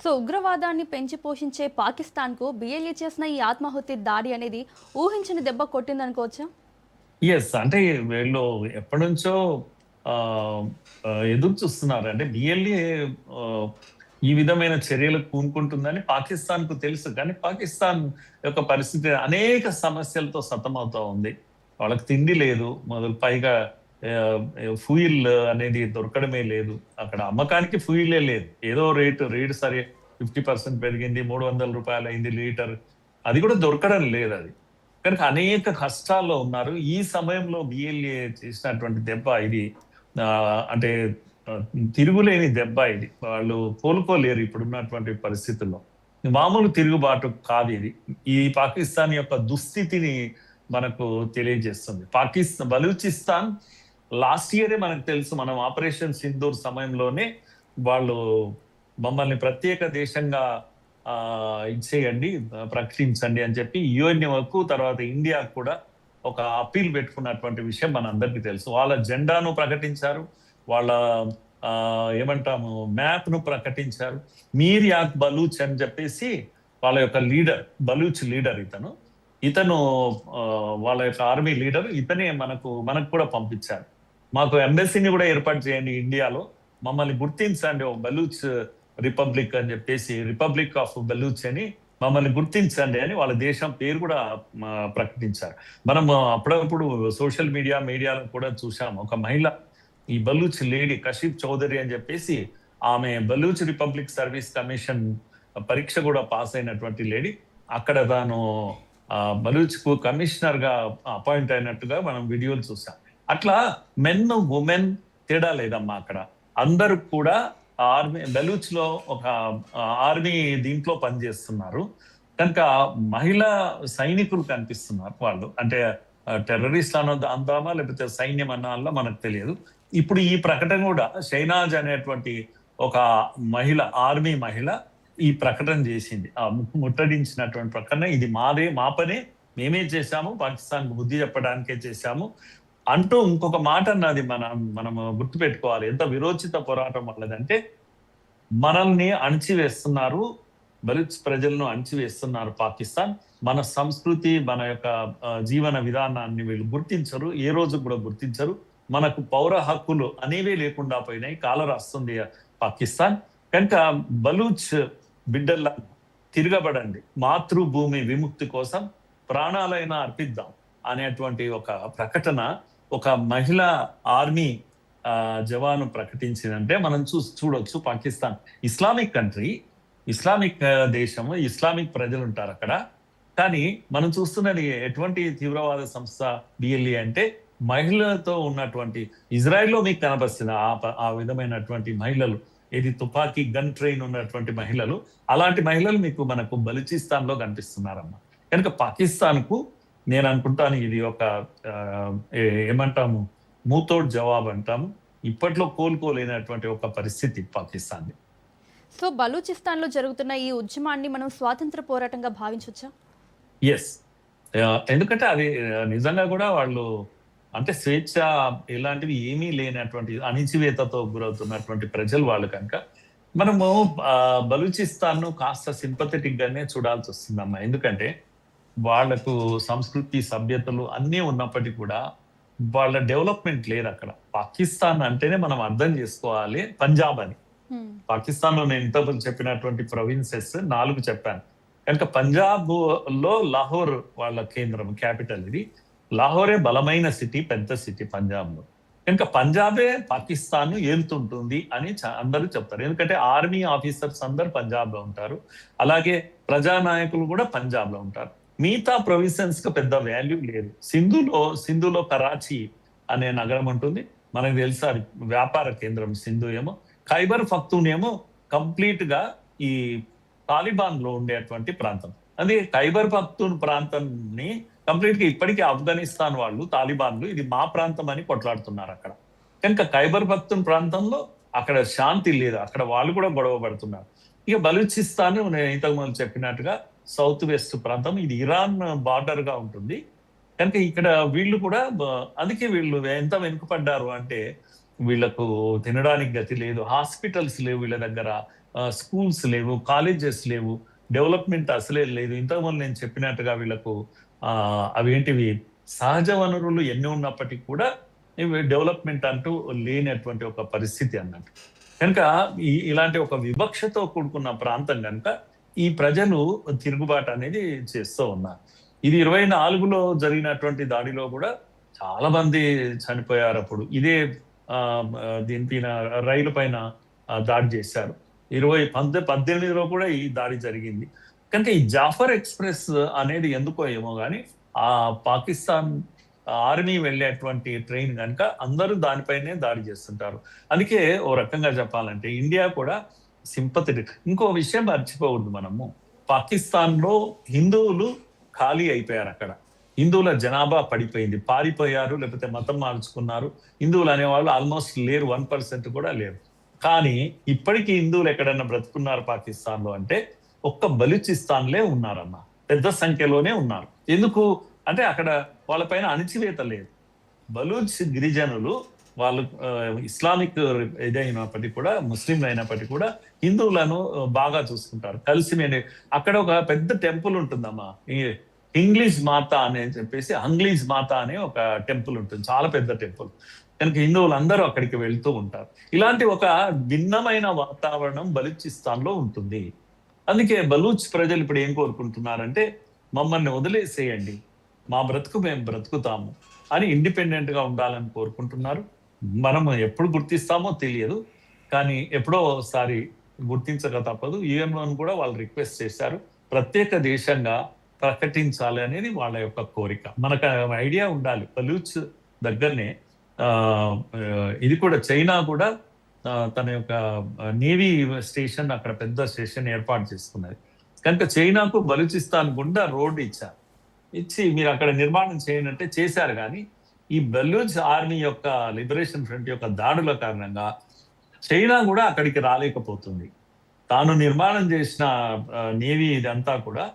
So ఉగ్రవాదాన్ని పెంచి పోషించే పాకిస్తాన్కు బిఎల్ఏ చేసిన ఈ ఆత్మాహుతి దాడి అనేది ఊహించని దెబ్బ కొట్టిందనుకోవచ్చా? అంటే వీళ్ళు ఎప్పటినుంచో ఆహ్, ఎదురు చూస్తున్నారు. అంటే బిఎల్ఏ ఆహ్, ఈ విధమైన చర్యలకు పూనుకుంటుందని పాకిస్తాన్‌కు తెలుసు. కానీ పాకిస్తాన్ యొక్క పరిస్థితి అనేక సమస్యలతో సతమవుతా ఉంది. వాళ్ళకి తిండి లేదు. పైగా ఆహ్, ఫ్యూయల్ అనేది దొరకడమే లేదు. అక్కడ అమ్మకానికి ఫ్యూయలే లేదు. ఏదో రేట్ సరే 50% పెరిగింది. రూ. 300 అయింది లీటర్. అది కూడా దొరకడం లేదది. కనుక అనేక కష్టాల్లో ఉన్నారు. ఈ సమయంలో బిఎల్ఏ చేసినటువంటి దెబ్బ ఇది అంటే ఆహ్, తిరుగులేని దెబ్బ ఇది. వాళ్ళు కోలుకోలేరు ఇప్పుడున్నటువంటి పరిస్థితుల్లో. మామూలు తిరుగుబాటు కాదిది. ఈ పాకిస్తాన్ యొక్క దుస్థితిని మనకు తెలియజేస్తుంది. బలూచిస్తాన్ లాస్ట్ ఇయరే మనకు తెలుసు. మనం ఆపరేషన్ సింధూర్ సమయంలోనే వాళ్ళు మమ్మల్ని ప్రత్యేక దేశంగా ఇచ్చేయండి, ప్రకటించండి అని చెప్పి యుఎన్ఓకు తర్వాత ఇండియాకు కూడా ఒక అప్పీల్ పెట్టుకున్నటువంటి విషయం మనందరికీ తెలుసు. వాళ్ళ జెండాను ప్రకటించారు. వాళ్ళ ఏమంటాము మ్యాప్ ను ప్రకటించారు. మీర్ యాక్ బలూచ్ అని చెప్పేసి వాళ్ళ యొక్క లీడర్, బలూచ్ లీడర్ ఇతను వాళ్ళ యొక్క ఆర్మీ లీడర్ ఇతనే మనకు కూడా పంపించారు. మాకు ఎంబసీని కూడా ఏర్పాటు చేయండి ఇండియాలో, మమ్మల్ని గుర్తించండి ఓ బలూచ్ రిపబ్లిక్ అని చెప్పేసి, రిపబ్లిక్ ఆఫ్ బలూచ్ అని మమ్మల్ని గుర్తించండి అని వాళ్ళ దేశం పేరు కూడా ప్రకటించారు. మనం అప్పుడప్పుడు సోషల్ మీడియాలో కూడా చూసాము. ఒక మహిళ, ఈ బలూచ్ లేడీ కషీఫ్ చౌదరి అని చెప్పేసి, ఆమె బలూచ్ రిపబ్లిక్ సర్వీస్ కమిషన్ పరీక్ష కూడా పాస్ అయినటువంటి లేడీ. అక్కడ తాను బలూచ్ కు కమిషనర్ గా అపాయింట్ అయినట్టుగా మనం వీడియోలు చూసాం. అట్లా మెన్ ఉమెన్ తేడా లేదమ్మా అక్కడ. అందరూ కూడా బలూచ్ లో ఒక ఆర్మీ దీంట్లో పనిచేస్తున్నారు. కనుక మహిళా సైనికులు కనిపిస్తున్నారు. వాళ్ళు అంటే టెర్రరిస్ట్ అందామా లేకపోతే సైన్యం అన్నా మనకు తెలియదు. ఇప్పుడు ఈ ప్రకటన కూడా షైనాజ్ అనేటువంటి ఒక మహిళ, ఆర్మీ మహిళ ఈ ప్రకటన చేసింది. ముట్టడించినటువంటి ప్రకటన, ఇది మా పనే, మేమే చేశాము, పాకిస్తాన్ బుద్ధి చెప్పడానికే చేశాము అంటూ ఇంకొక మాట అన్నది. మనము గుర్తుపెట్టుకోవాలి ఎంత విరోచిత పోరాటం వాళ్ళదంటే, మనల్ని అణిచివేస్తున్నారు, బలూచ్ ప్రజలను అణిచివేస్తున్నారు పాకిస్తాన్. మన సంస్కృతి, మన యొక్క జీవన విధానాన్ని వీళ్ళు గుర్తించరు, ఏ రోజు కూడా గుర్తించరు. మనకు పౌర హక్కులు అనేవే లేకుండా పోయినాయి, కాలరాస్తుంది పాకిస్తాన్. కనుక బలూచ్ బిడ్డల్లా తిరగబడండి, మాతృభూమి విముక్తి కోసం ప్రాణాలైనా అర్పిద్దాం అనేటువంటి ఒక ప్రకటన ఒక మహిళా ఆర్మీ జవాను ప్రకటించిందంటే మనం చూడొచ్చు. పాకిస్తాన్ ఇస్లామిక్ కంట్రీ, ఇస్లామిక్ దేశము, ఇస్లామిక్ ప్రజలు ఉంటారు అక్కడ. కానీ మనం చూస్తున్నది ఎటువంటి తీవ్రవాద సంస్థ బిఎల్ఏ అంటే, మహిళలతో ఉన్నటువంటి, ఇజ్రాయెల్లో మీకు కనబస్తుంది ఆ విధమైనటువంటి మహిళలు, ఇది తుపాకీ గన్ ట్రైన్ ఉన్నటువంటి మహిళలు. అలాంటి మహిళలు మనకు బలూచిస్తాన్ లో కనిపిస్తున్నారమ్మా. కనుక పాకిస్తాన్ కు నేను అనుకుంటాను ఇది ఒక ఏమంటాము, మూతోడ్ జవాబు అంటాము. ఇప్పట్లో కోలుకోలేనటువంటి ఒక పరిస్థితి పాకిస్తాన్. సో బలూచిస్తాన్ లో జరుగుతున్న ఈ ఉద్యమాన్ని మనం స్వాతంత్ర పోరాటంగా భావించవచ్చా? ఎస్. ఎందుకంటే అది నిజంగా కూడా వాళ్ళు అంటే స్వేచ్ఛ ఇలాంటివి ఏమీ లేనటువంటి అణిచివేతతో గురవుతున్నటువంటి ప్రజలు వాళ్ళు. కనుక మనము బలూచిస్తాన్ ను కాస్త సింపథెటిక్ గానే చూడాల్సి వస్తుందమ్మా. ఎందుకంటే వాళ్లకు సంస్కృతి, సభ్యతలు అన్నీ ఉన్నప్పటికీ కూడా వాళ్ళ డెవలప్మెంట్ లేదు అక్కడ. పాకిస్తాన్ అంటేనే మనం అర్థం చేసుకోవాలి పంజాబ్ అని. పాకిస్తాన్ లో నేను ఇంతకుముందు చెప్పినటువంటి ప్రొవిన్సెస్ 4 చెప్పాను. కనుక పంజాబ్ లో లాహోర్ వాళ్ళ కేంద్రం, క్యాపిటల్ ఇది. లాహోరే బలమైన సిటీ, పెద్ద సిటీ పంజాబ్ లో. కనుక పంజాబే పాకిస్తాన్ ఏలుతుంటుంది అని అందరూ చెప్తారు. ఎందుకంటే ఆర్మీ ఆఫీసర్స్ అందరు పంజాబ్ లో ఉంటారు, అలాగే ప్రజానాయకులు కూడా పంజాబ్ లో ఉంటారు. మిగతా ప్రొవిన్సెస్ కి పెద్ద వాల్యూ లేదు. సింధులో కరాచీ అనే నగరం ఉంటుంది, మనకు తెలుసా, వ్యాపార కేంద్రం సింధు ఏమో. ఖైబర్ పఖ్తూన్ ఏమో కంప్లీట్ గా ఈ తాలిబాన్ లో ఉండేటువంటి ప్రాంతం. అదే ఖైబర్ పఖ్తూన్ ప్రాంతాన్ని కంప్లీట్ గా ఇప్పటికీ ఆఫ్ఘనిస్తాన్ వాళ్ళు, తాలిబాన్లు ఇది మా ప్రాంతం అని కొట్లాడుతున్నారు అక్కడ. కనుక ఖైబర్ పఖ్తూన్ ప్రాంతంలో అక్కడ శాంతి లేదు, అక్కడ వాళ్ళు కూడా గొడవ పడుతున్నారు. ఇక బలూచిస్తాన్ నేను ఇంతకుముందు చెప్పినట్టుగా సౌత్ వెస్ట్ ప్రాంతం, ఇది ఇరాన్ బార్డర్ గా ఉంటుంది. కనుక ఇక్కడ వీళ్ళు కూడా అందుకే వీళ్ళు ఎంత వెనుకపడ్డారు అంటే, వీళ్ళకు తినడానికి గతి లేదు, హాస్పిటల్స్ లేవు వీళ్ళ దగ్గర, స్కూల్స్ లేవు, కాలేజెస్ లేవు, డెవలప్మెంట్ అసలే లేదు. ఇంతకుముందు నేను చెప్పినట్టుగా వీళ్ళకు అవేంటివి సహజ వనరులు ఎన్ని ఉన్నప్పటికీ కూడా ఇవి డెవలప్మెంట్ అంటూ లేనటువంటి ఒక పరిస్థితి అన్నట్టు. కనుక ఇలాంటి ఒక వివక్షతో కూడుకున్న ప్రాంతం కనుక ఈ ప్రజలు తిరుగుబాటు అనేది చేస్తూ ఉన్నారు. ఇది 24లో జరిగినటువంటి దాడిలో కూడా చాలా మంది చనిపోయారు. అప్పుడు ఇదే దీనిపైన రైలు పైన దాడి చేశారు. 18లో కూడా ఈ దాడి జరిగింది. కనుక ఈ జాఫర్ ఎక్స్ప్రెస్ అనేది ఎందుకో ఏమో కానీ ఆ పాకిస్తాన్ ఆర్మీ వెళ్ళేటువంటి ట్రైన్ కనుక అందరూ దానిపైనే దాడి చేస్తుంటారు. అందుకే ఓ రకంగా చెప్పాలంటే ఇండియా కూడా సింపథెటిక్. ఇంకో విషయం మర్చిపోకూడదు మనము, పాకిస్తాన్ లో హిందువులు ఖాళీ అయిపోయారు. అక్కడ హిందువుల జనాభా పడిపోయింది, పారిపోయారు, లేకపోతే మతం మార్చుకున్నారు. హిందువులు అనేవాళ్ళు ఆల్మోస్ట్ లేరు, 1% కూడా లేరు. కానీ ఇప్పటికీ హిందువులు ఎక్కడన్నా బ్రతుకున్నారు పాకిస్తాన్ లో అంటే ఒక్క బలూచిస్తాన్లే ఉన్నారన్న, పెద్ద సంఖ్యలోనే ఉన్నారు. ఎందుకు అంటే అక్కడ వాళ్ళపైన అణిచివేత లేదు. బలూచ్ గిరిజనులు వాళ్ళు ఇస్లామిక్ ఇదైనప్పటికీ కూడా, ముస్లింలు అయినప్పటికీ కూడా హిందువులను బాగా చూసుకుంటారు. కలిసి అక్కడ ఒక పెద్ద టెంపుల్ ఉంటుందమ్మా, ఇంగ్లీష్ మాత అని చెప్పేసి, అంగ్లీష్ మాత అనే ఒక టెంపుల్ ఉంటుంది, చాలా పెద్ద టెంపుల్. కనుక హిందువులు అందరూ అక్కడికి వెళ్తూ ఉంటారు. ఇలాంటి ఒక భిన్నమైన వాతావరణం బలూచిస్తాన్ లో ఉంటుంది. అందుకే బలూచ్ ప్రజలు ఇప్పుడు ఏం కోరుకుంటున్నారంటే మమ్మల్ని వదిలేసేయండి, మా బ్రతుకు మేము బ్రతుకుతాము అని ఇండిపెండెంట్ గా ఉండాలని కోరుకుంటున్నారు. మనం ఎప్పుడు గుర్తిస్తామో తెలియదు, కానీ ఎప్పుడో ఒకసారి గుర్తించక తప్పదు. యుఎన్ఓ కూడా వాళ్ళు రిక్వెస్ట్ చేశారు, ప్రత్యేక దేశంగా ప్రకటించాలి అనేది వాళ్ళ యొక్క కోరిక. మనకు ఐడియా ఉండాలి, బలూచ్ దగ్గరనే ఇది కూడా చైనా కూడా తన యొక్క నేవీ స్టేషన్ అక్కడ పెద్ద స్టేషన్ ఏర్పాటు చేసుకున్నది. కనుక చైనాకు బలూచిస్తాన్ గుండా రోడ్డు ఇచ్చి మీరు అక్కడ నిర్మాణం చేయనంటే చేశారు. కానీ ఈ బలూచ్ ఆర్మీ యొక్క లిబరేషన్ ఫ్రంట్ యొక్క దాడుల కారణంగా చైనా కూడా అక్కడికి రాలేకపోతుంది. తాను నిర్మాణం చేసిన నేవీ ఇదంతా కూడా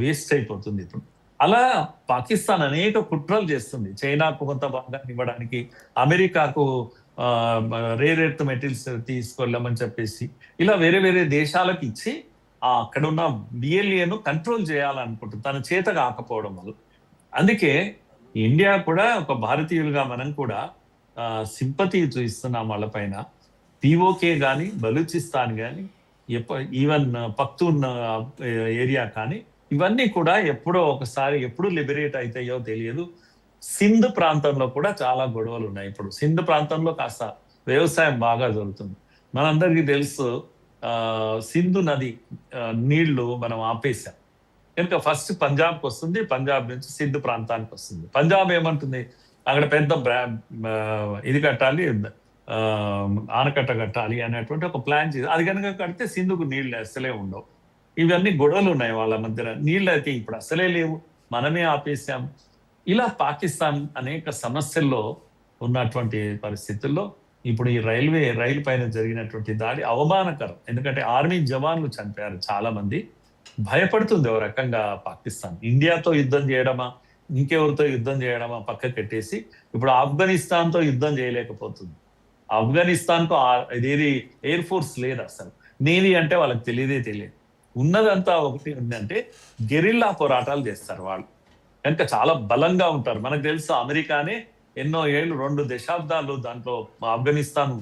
వేస్ట్ అయిపోతుంది ఇప్పుడు. అలా పాకిస్తాన్ అనేక కుట్రలు చేస్తుంది, చైనాకు కొంత భాగాన్ని ఇవ్వడానికి, అమెరికాకు రేర్ ఎర్త్ మెటీరియల్స్ తీసుకెళ్ళమని చెప్పేసి ఇలా వేరే వేరే దేశాలకు ఇచ్చి అక్కడ ఉన్న బిఎల్ఏను కంట్రోల్ చేయాలనుకుంటుంది, తన చేత కాకపోవడం వల్ల. అందుకే ఇండియా కూడా ఒక భారతీయులుగా మనం కూడా సింపతి చూపిస్తున్నాం వాళ్ళపైన. పిఓకే కానీ, బలూచిస్తాన్ కానీ, ఈవెన్ పఖ్తూన్ ఏరియా కానీ, ఇవన్నీ కూడా ఎప్పుడో ఒకసారి ఎప్పుడు లిబరేట్ అవుతాయో తెలియదు. సింధ్ ప్రాంతంలో కూడా చాలా గొడవలు ఉన్నాయి. ఇప్పుడు సింధ్ ప్రాంతంలో కాస్త వ్యవసాయం బాగా జరుగుతుంది. మనందరికీ తెలుసు, సింధు నది నీళ్లు మనం ఆపేశాం కనుక ఫస్ట్ పంజాబ్కి వస్తుంది, పంజాబ్ నుంచి సింధు ప్రాంతానికి వస్తుంది. పంజాబ్ ఏమంటుంది, అక్కడ పెద్ద ఇది కట్టాలి, ఆనకట్ట కట్టాలి అనేటువంటి ఒక ప్లాన్ చేసి అది కనుక కడితే సింధుకు నీళ్లు అసలే ఉండవు. ఇవన్నీ గొడవలు ఉన్నాయి వాళ్ళ మధ్యన. నీళ్ళు అయితే ఇప్పుడు అసలే లేవు, మనమే ఆపేశాం. ఇలా పాకిస్తాన్ అనేక సమస్యల్లో ఉన్నటువంటి పరిస్థితుల్లో ఇప్పుడు ఈ రైలు పైన జరిగినటువంటి దాడి అవమానకరం. ఎందుకంటే ఆర్మీ జవాన్లు చనిపోయారు చాలా మంది. భయపడుతుంది ఒక రకంగా పాకిస్తాన్. ఇండియాతో యుద్ధం చేయడమా, ఇంకెవరితో యుద్ధం చేయడమా పక్కకు పెట్టేసి ఇప్పుడు ఆఫ్ఘనిస్తాన్తో యుద్ధం చేయలేకపోతుంది. ఆఫ్ఘనిస్తాన్కు ఇదేది ఎయిర్ ఫోర్స్ లేదు, అసలు నేవీ అంటే వాళ్ళకి తెలియదు. ఉన్నదంతా ఒకటి ఉందంటే గెరిల్లా పోరాటాలు చేస్తారు వాళ్ళు. కనుక చాలా బలంగా ఉంటారు. మనకు తెలుసు, అమెరికానే ఎన్నో ఏళ్ళు 2 దశాబ్దాలు దాంట్లో ఆఫ్ఘనిస్తాన్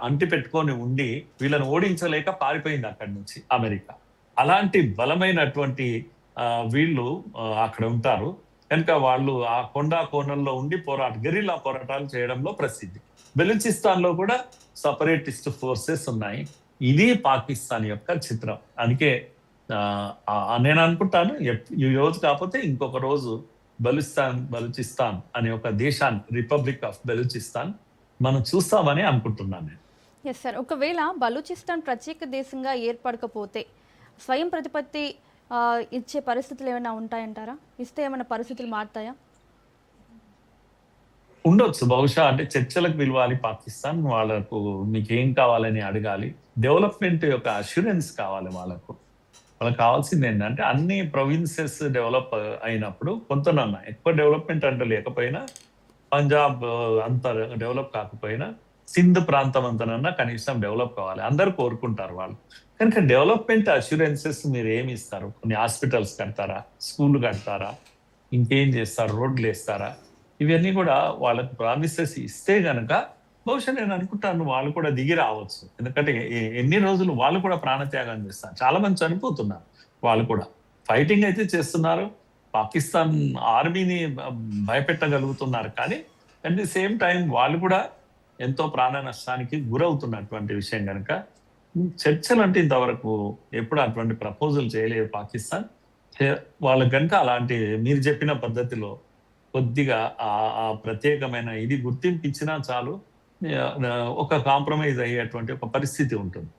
అంటి పెట్టుకొని ఉండి వీళ్ళని ఓడించలేక పారిపోయింది అక్కడి నుంచి అమెరికా. అలాంటి బలమైనటువంటి వీళ్ళు అక్కడ ఉంటారు. కనుక వాళ్ళు ఆ కోణంలో ఉండి గెరిల్లా పోరాటాలు చేయడంలో ప్రసిద్ధి. బెలూచిస్తాన్ లో కూడా సపరేటిస్ట్ ఫోర్సెస్ ఉన్నాయి. ఇది పాకిస్తాన్ యొక్క చిత్రం. అందుకే నేను అనుకుంటాను ఈ రోజు కాకపోతే ఇంకొక రోజు బలూచిస్తాన్ అనే ఒక దేశాన్ని, రిపబ్లిక్ ఆఫ్ బలూచిస్తాన్ మనం చూస్తామని అనుకుంటున్నాను నేను. ఎస్ సార్, ఒకవేళ బలూచిస్తాన్ ప్రత్యేక దేశంగా ఏర్పడకపోతే స్వయం ప్రతిపత్తి ఇచ్చే పరిస్థితులు ఏమైనా ఉంటాయంటారా? ఇస్తే ఏమైనా పరిస్థితులు మారుతాయా? ఉండొచ్చు బహుశా. అంటే చర్చలకు పిలవాలి పాకిస్తాన్, వాళ్ళకు మీకేం కావాలని అడగాలి. డెవలప్మెంట్ యొక్క అష్యూరెన్స్ కావాలి వాళ్ళకు కావాల్సింది ఏంటంటే అన్ని ప్రొవిన్సెస్ డెవలప్ అయినప్పుడు కొంతనన్నా ఎక్కువ డెవలప్మెంట్ అంటే లేకపోయినా, పంజాబ్ అంత డెవలప్ కాకపోయినా సింధ్ ప్రాంతం అంతనన్నా కనీసం డెవలప్ కావాలి. అందరూ కోరుకుంటారు వాళ్ళు. కనుక డెవలప్‌మెంట్ అష్యూరెన్సెస్ మీరు ఏమి ఇస్తారు? కొన్ని హాస్పిటల్స్ కడతారా? స్కూల్‌లు కడతారా? ఇంకేం చేస్తారు? రోడ్లేస్తారా? ఇవన్నీ కూడా వాళ్ళకి ప్రామిసెస్ ఇస్తే గనక బహుశా నేను అనుకుంటాను వాళ్ళు కూడా దిగి రావచ్చు. ఎందుకంటే ఎన్ని రోజులు వాళ్ళు కూడా ప్రాణత్యాగం చేస్తారు. చాలా మంది చనిపోతున్నారు వాళ్ళు కూడా. ఫైటింగ్ అయితే చేస్తున్నారు. పాకిస్తాన్ ఆర్మీని భయపెట్టగలుగుతున్నారు. కానీ అట్ ది సేమ్ టైం వాళ్ళు కూడా ఎంతో ప్రాణ నష్టానికి గురవుతున్నటువంటి విషయం గనక చర్చలు అంటే ఇంతవరకు ఎప్పుడు అటువంటి ప్రపోజల్ చేయలేదు పాకిస్తాన్. వాళ్ళకి గనుక అలాంటి మీరు చెప్పిన పద్ధతిలో కొద్దిగా ఆ ప్రత్యేకమైన ఇది గుర్తింపు ఇచ్చినా చాలు. ఒక కాంప్రమైజ్ అయ్యేటువంటి ఒక పరిస్థితి ఉంటుంది.